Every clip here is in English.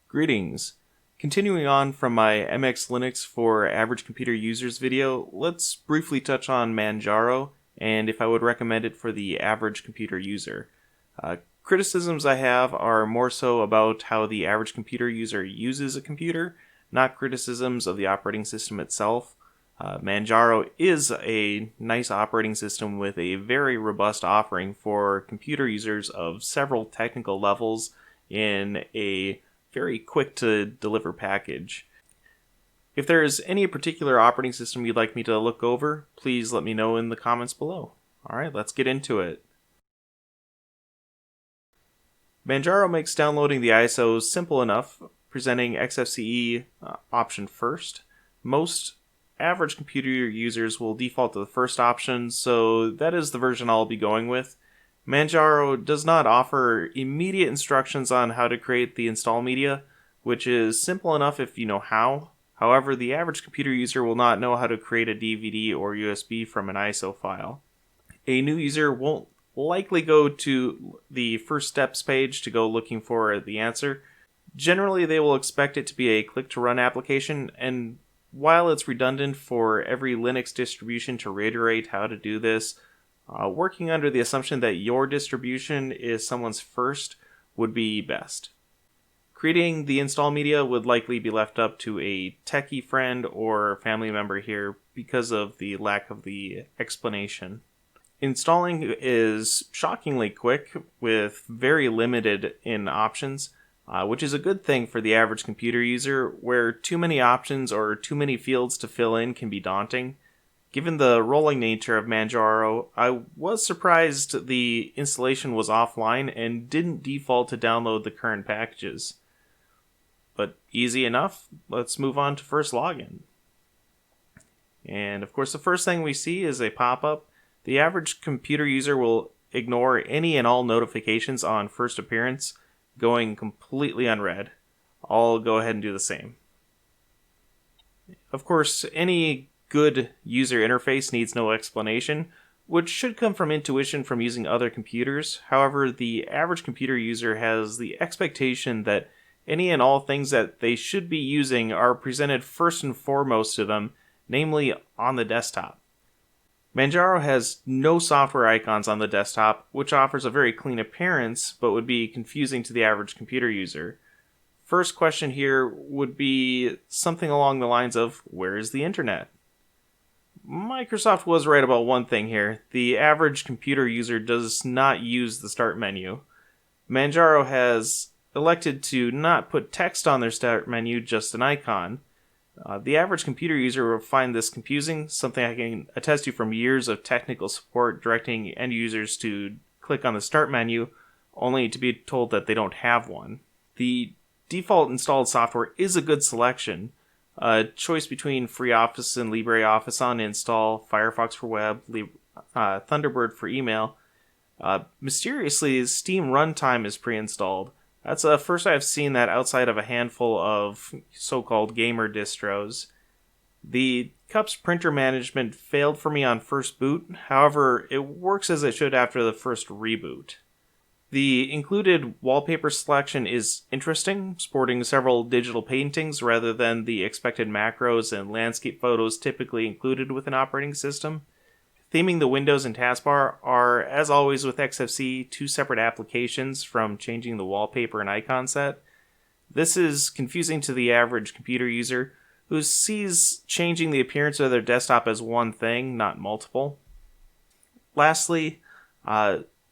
Greetings. Continuing on from my MX Linux for average computer users video, let's briefly touch on Manjaro and if I would recommend it for the average computer user. Criticisms I have are more so about how the average computer user uses a computer, not criticisms of the operating system itself. Manjaro is a nice operating system with a very robust offering for computer users of several technical levels in a very quick to deliver package. If there is any particular operating system you'd like me to look over, please let me know in the comments below. Alright, let's get into it. Manjaro makes downloading the ISO simple enough, presenting XFCE option first. Most average computer users will default to the first option, so that is the version I'll be going with. Manjaro does not offer immediate instructions on how to create the install media, which is simple enough if you know how. However, the average computer user will not know how to create a DVD or USB from an ISO file. A new user won't likely go to the first steps page to go looking for the answer. Generally, they will expect it to be a click-to-run application, and while it's redundant for every Linux distribution to reiterate how to do this, working under the assumption that your distribution is someone's first would be best. Creating the install media would likely be left up to a techie friend or family member here because of the lack of the explanation. Installing is shockingly quick with very limited in options, which is a good thing for the average computer user where too many options or too many fields to fill in can be daunting. Given the rolling nature of Manjaro, I was surprised the installation was offline and didn't default to download the current packages. But easy enough, let's move on to first login. And of course the first thing we see is a pop-up. The average computer user will ignore any and all notifications on first appearance, going completely unread. I'll go ahead and do the same. Of course, any good user interface needs no explanation, which should come from intuition from using other computers. However, the average computer user has the expectation that any and all things that they should be using are presented first and foremost to them, namely on the desktop. Manjaro has no software icons on the desktop, which offers a very clean appearance, but would be confusing to the average computer user. First question here would be something along the lines of, where is the internet? Microsoft was right about one thing here. The average computer user does not use the start menu. Manjaro has elected to not put text on their start menu, just an icon. The average computer user will find this confusing, something I can attest to from years of technical support directing end users to click on the start menu, only to be told that they don't have one. The default installed software is a good selection. A choice between FreeOffice and LibreOffice on install, Firefox for web, Thunderbird for email. Mysteriously, Steam Runtime is pre-installed. That's the first I've seen that outside of a handful of so-called gamer distros. The Cup's printer management failed for me on first boot, however, it works as it should after the first reboot. The included wallpaper selection is interesting, sporting several digital paintings rather than the expected macros and landscape photos typically included with an operating system. Theming the windows and taskbar are, as always with XFCE, two separate applications from changing the wallpaper and icon set. This is confusing to the average computer user who sees changing the appearance of their desktop as one thing, not multiple. Lastly,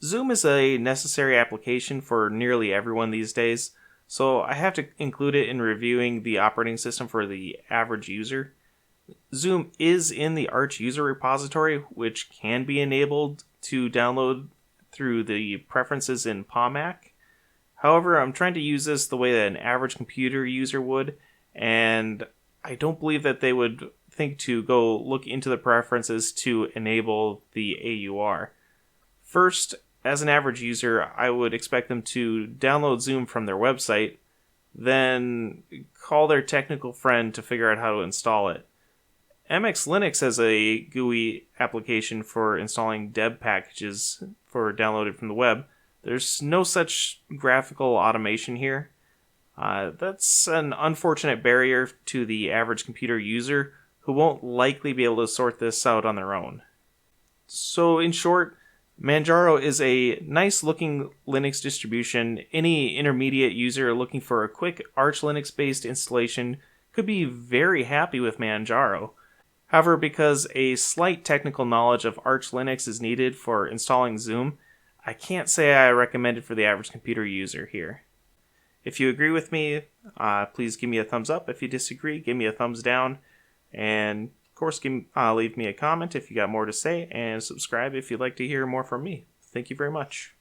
Zoom is a necessary application for nearly everyone these days, so I have to include it in reviewing the operating system for the average user. Zoom is in the Arch user repository, which can be enabled to download through the preferences in POMAC. However, I'm trying to use this the way that an average computer user would, and I don't believe that they would think to go look into the preferences to enable the AUR. First, as an average user, I would expect them to download Zoom from their website, then call their technical friend to figure out how to install it. MX Linux has a GUI application for installing deb packages for downloaded from the web. There's no such graphical automation here. That's an unfortunate barrier to the average computer user who won't likely be able to sort this out on their own. So, in short, Manjaro is a nice looking Linux distribution. Any intermediate user looking for a quick Arch Linux based installation could be very happy with Manjaro. However, because a slight technical knowledge of Arch Linux is needed for installing Zoom, I can't say I recommend it for the average computer user here. If you agree with me, please give me a thumbs up. If you disagree, give me a thumbs down. And of course, leave me a comment if you got more to say, and subscribe if you'd like to hear more from me. Thank you very much.